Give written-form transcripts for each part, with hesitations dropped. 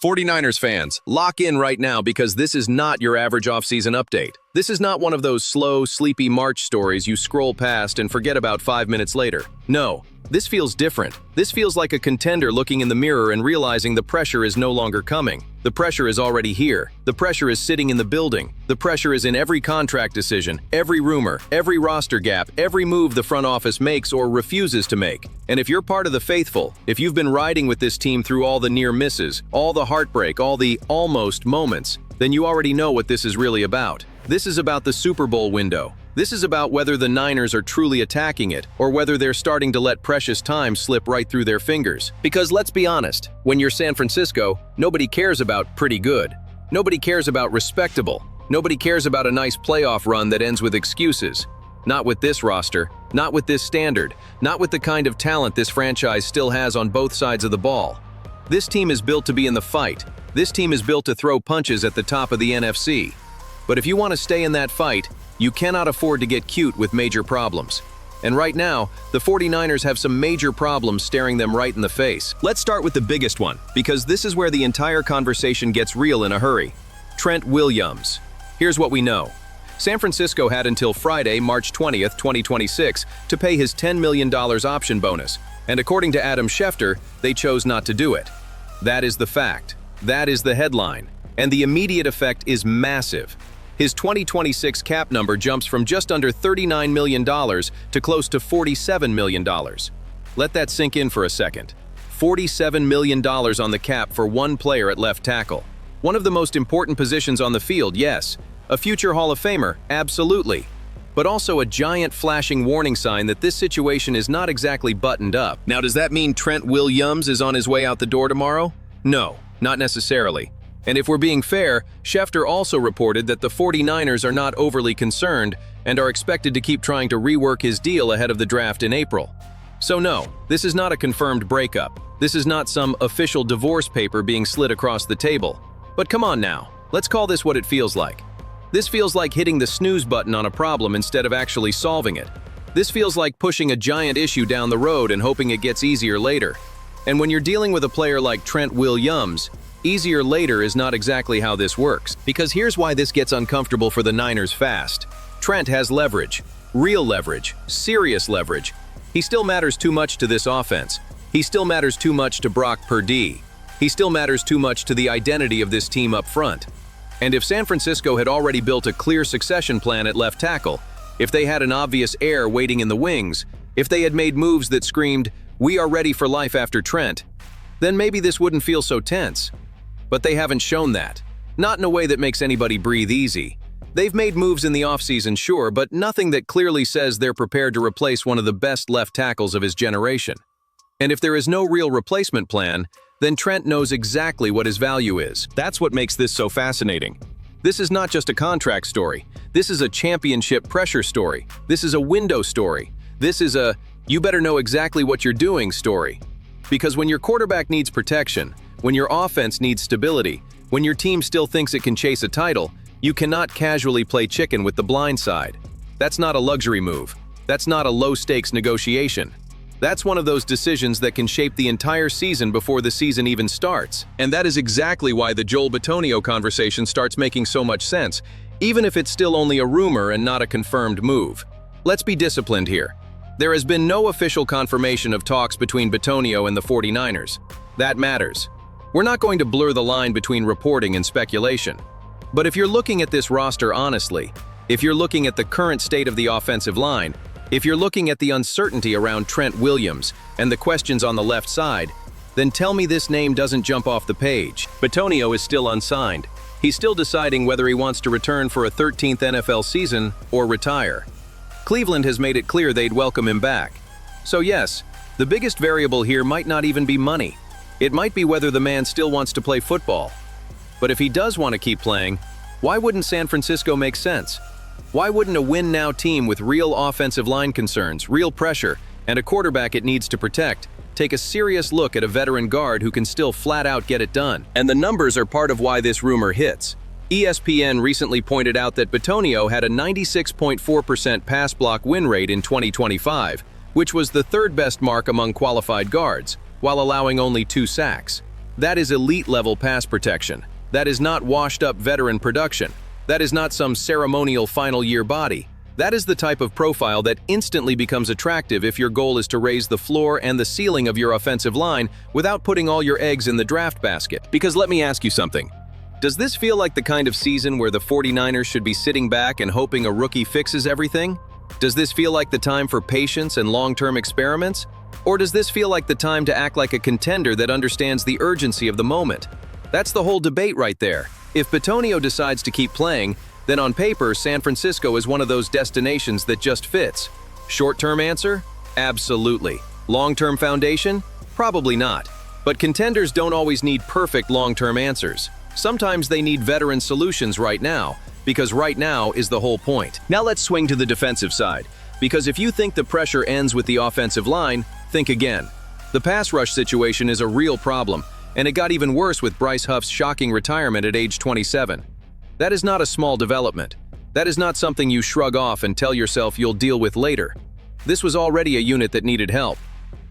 49ers fans, lock in right now because this is not your average offseason update. This is not one of those slow, sleepy March stories you scroll past and forget about 5 minutes later. No, this feels different. This feels like a contender looking in the mirror and realizing the pressure is no longer coming. The pressure is already here. The pressure is sitting in the building. The pressure is in every contract decision, every rumor, every roster gap, every move the front office makes or refuses to make. And if you're part of the faithful, if you've been riding with this team through all the near misses, all the heartbreak, all the almost moments, then you already know what this is really about. This is about the Super Bowl window. This is about whether the Niners are truly attacking it or whether they're starting to let precious time slip right through their fingers. Because let's be honest, when you're San Francisco, nobody cares about pretty good. Nobody cares about respectable. Nobody cares about a nice playoff run that ends with excuses. Not with this roster, not with this standard, not with the kind of talent this franchise still has on both sides of the ball. This team is built to be in the fight. This team is built to throw punches at the top of the NFC. But if you want to stay in that fight, you cannot afford to get cute with major problems. And right now, the 49ers have some major problems staring them right in the face. Let's start with the biggest one, because this is where the entire conversation gets real in a hurry. Trent Williams. Here's what we know. San Francisco had until Friday, March 20th, 2026, to pay his $10 million option bonus. And according to Adam Schefter, they chose not to do it. That is the fact. That is the headline. And the immediate effect is massive. His 2026 cap number jumps from just under $39 million to close to $47 million. Let that sink in for a second. $47 million on the cap for one player at left tackle. One of the most important positions on the field, yes. A future Hall of Famer, absolutely. But also a giant flashing warning sign that this situation is not exactly buttoned up. Now, does that mean Trent Williams is on his way out the door tomorrow? No, not necessarily. And if we're being fair, Schefter also reported that the 49ers are not overly concerned and are expected to keep trying to rework his deal ahead of the draft in April. So no, this is not a confirmed breakup. This is not some official divorce paper being slid across the table. But come on now, let's call this what it feels like. This feels like hitting the snooze button on a problem instead of actually solving it. This feels like pushing a giant issue down the road and hoping it gets easier later. And when you're dealing with a player like Trent Williams, easier later is not exactly how this works. Because here's why this gets uncomfortable for the Niners fast. Trent has leverage. Real leverage. Serious leverage. He still matters too much to this offense. He still matters too much to Brock Purdy. He still matters too much to the identity of this team up front. And if San Francisco had already built a clear succession plan at left tackle, if they had an obvious heir waiting in the wings, if they had made moves that screamed, "We are ready for life after Trent," then maybe this wouldn't feel so tense. But they haven't shown that. Not in a way that makes anybody breathe easy. They've made moves in the offseason, sure, but nothing that clearly says they're prepared to replace one of the best left tackles of his generation. And if there is no real replacement plan, then Trent knows exactly what his value is. That's what makes this so fascinating. This is not just a contract story. This is a championship pressure story. This is a window story. This is a "you better know exactly what you're doing" story. Because when your quarterback needs protection, when your offense needs stability, when your team still thinks it can chase a title, you cannot casually play chicken with the blind side. That's not a luxury move. That's not a low-stakes negotiation. That's one of those decisions that can shape the entire season before the season even starts. And that is exactly why the Joel Bitonio conversation starts making so much sense, even if it's still only a rumor and not a confirmed move. Let's be disciplined here. There has been no official confirmation of talks between Bitonio and the 49ers. That matters. We're not going to blur the line between reporting and speculation. But if you're looking at this roster honestly, if you're looking at the current state of the offensive line, if you're looking at the uncertainty around Trent Williams and the questions on the left side, then tell me this name doesn't jump off the page. Bitonio is still unsigned. He's still deciding whether he wants to return for a 13th NFL season or retire. Cleveland has made it clear they'd welcome him back. So yes, the biggest variable here might not even be money. It might be whether the man still wants to play football. But if he does want to keep playing, why wouldn't San Francisco make sense? Why wouldn't a win-now team with real offensive line concerns, real pressure, and a quarterback it needs to protect take a serious look at a veteran guard who can still flat-out get it done? And the numbers are part of why this rumor hits. ESPN recently pointed out that Bitonio had a 96.4% pass block win rate in 2025, which was the third best mark among qualified guards, while allowing only 2 sacks. That is elite-level pass protection. That is not washed-up veteran production. That is not some ceremonial final-year body. That is the type of profile that instantly becomes attractive if your goal is to raise the floor and the ceiling of your offensive line without putting all your eggs in the draft basket. Because let me ask you something. Does this feel like the kind of season where the 49ers should be sitting back and hoping a rookie fixes everything? Does this feel like the time for patience and long-term experiments? Or does this feel like the time to act like a contender that understands the urgency of the moment? That's the whole debate right there. If Bitonio decides to keep playing, then on paper, San Francisco is one of those destinations that just fits. Short-term answer? Absolutely. Long-term foundation? Probably not. But contenders don't always need perfect long-term answers. Sometimes they need veteran solutions right now, because right now is the whole point. Now let's swing to the defensive side, because if you think the pressure ends with the offensive line, think again. The pass rush situation is a real problem, and it got even worse with Bryce Huff's shocking retirement at age 27. That is not a small development. That is not something you shrug off and tell yourself you'll deal with later. This was already a unit that needed help.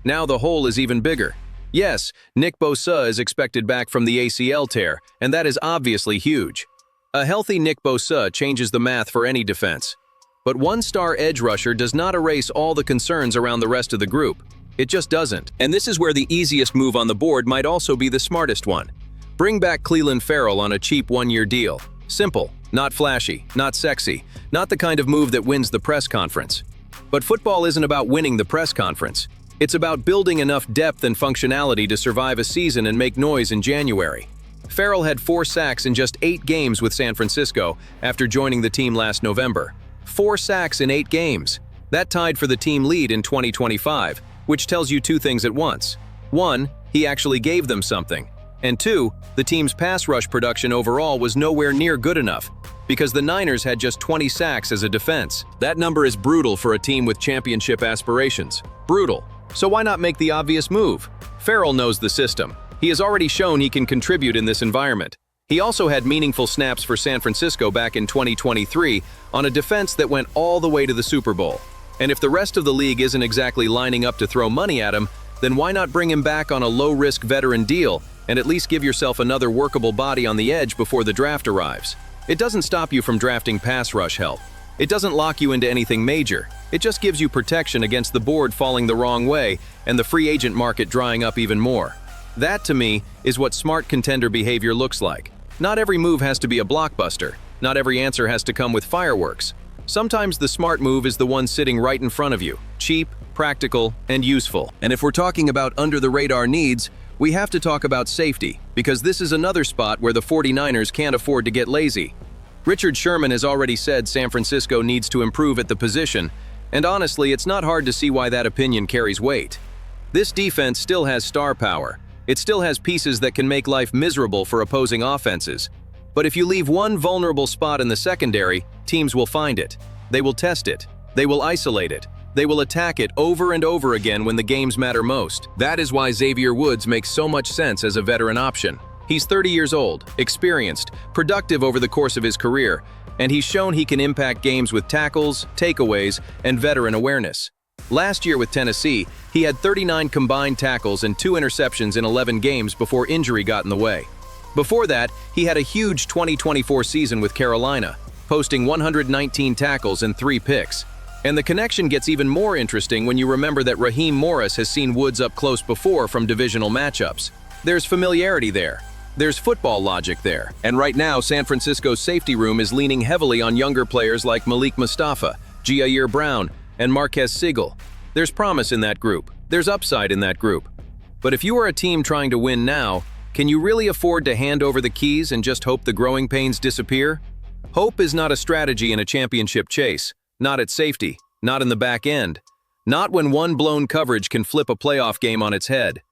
Now the hole is even bigger. Yes, Nick Bosa is expected back from the ACL tear, and that is obviously huge. A healthy Nick Bosa changes the math for any defense. But one star edge rusher does not erase all the concerns around the rest of the group. It just doesn't. And this is where the easiest move on the board might also be the smartest one. Bring back Clelin Ferrell on a cheap one-year deal. Simple, not flashy, not sexy, not the kind of move that wins the press conference. But football isn't about winning the press conference. It's about building enough depth and functionality to survive a season and make noise in January. Ferrell had 4 sacks in just 8 games with San Francisco after joining the team last November. 4 sacks in 8 games. That tied for the team lead in 2025, which tells you 2 things at once. 1, he actually gave them something. And 2, the team's pass rush production overall was nowhere near good enough, because the Niners had just 20 sacks as a defense. That number is brutal for a team with championship aspirations. Brutal. So why not make the obvious move? Ferrell knows the system. He has already shown he can contribute in this environment. He also had meaningful snaps for San Francisco back in 2023 on a defense that went all the way to the Super Bowl. And if the rest of the league isn't exactly lining up to throw money at him, then why not bring him back on a low-risk veteran deal and at least give yourself another workable body on the edge before the draft arrives? It doesn't stop you from drafting pass rush help. It doesn't lock you into anything major. It just gives you protection against the board falling the wrong way and the free agent market drying up even more. That, to me, is what smart contender behavior looks like. Not every move has to be a blockbuster. Not every answer has to come with fireworks. Sometimes the smart move is the one sitting right in front of you, cheap, practical, and useful. And if we're talking about under-the-radar needs, we have to talk about safety, because this is another spot where the 49ers can't afford to get lazy. Richard Sherman has already said San Francisco needs to improve at the position, and honestly, it's not hard to see why that opinion carries weight. This defense still has star power. It still has pieces that can make life miserable for opposing offenses. But if you leave one vulnerable spot in the secondary, teams will find it. They will test it. They will isolate it. They will attack it over and over again when the games matter most. That is why Xavier Woods makes so much sense as a veteran option. He's 30 years old, experienced, productive over the course of his career, and he's shown he can impact games with tackles, takeaways, and veteran awareness. Last year with Tennessee, he had 39 combined tackles and 2 interceptions in 11 games before injury got in the way. Before that, he had a huge 2024 season with Carolina, posting 119 tackles and 3 picks. And the connection gets even more interesting when you remember that Raheem Morris has seen Woods up close before from divisional matchups. There's familiarity there. There's football logic there. And right now, San Francisco's safety room is leaning heavily on younger players like Malik Mustafa, Jair Brown, and Marquez Sigal. There's promise in that group. There's upside in that group. But if you are a team trying to win now, can you really afford to hand over the keys and just hope the growing pains disappear? Hope is not a strategy in a championship chase. Not at safety. Not in the back end. Not when one blown coverage can flip a playoff game on its head.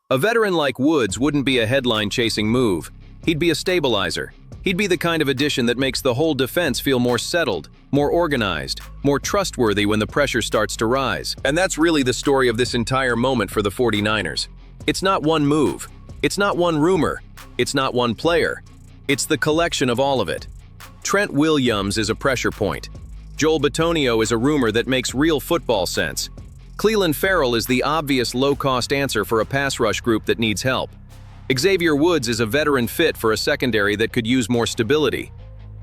A veteran like Woods wouldn't be a headline-chasing move. He'd be a stabilizer. He'd be the kind of addition that makes the whole defense feel more settled, more organized, more trustworthy when the pressure starts to rise. And that's really the story of this entire moment for the 49ers. It's not one move. It's not one rumor. It's not one player. It's the collection of all of it. Trent Williams is a pressure point. Joel Bitonio is a rumor that makes real football sense. Clelin Ferrell is the obvious low-cost answer for a pass rush group that needs help. Xavier Woods is a veteran fit for a secondary that could use more stability.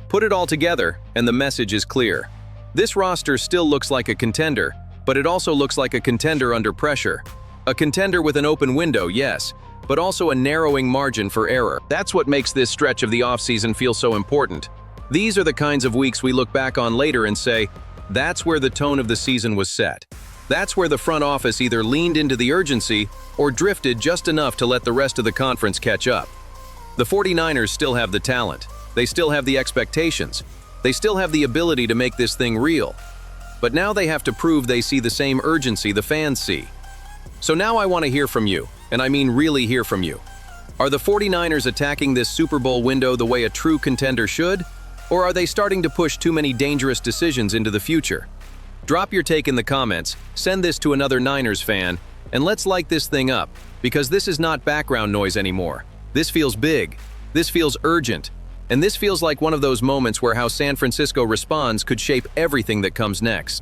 Put it all together, and the message is clear. This roster still looks like a contender, but it also looks like a contender under pressure. A contender with an open window, yes, but also a narrowing margin for error. That's what makes this stretch of the offseason feel so important. These are the kinds of weeks we look back on later and say, that's where the tone of the season was set. That's where the front office either leaned into the urgency or drifted just enough to let the rest of the conference catch up. The 49ers still have the talent. They still have the expectations. They still have the ability to make this thing real. But now they have to prove they see the same urgency the fans see. So now I want to hear from you, and I mean really hear from you. Are the 49ers attacking this Super Bowl window the way a true contender should? Or are they starting to push too many dangerous decisions into the future? Drop your take in the comments, send this to another Niners fan, and let's light this thing up, because this is not background noise anymore. This feels big, this feels urgent, and this feels like one of those moments where how San Francisco responds could shape everything that comes next.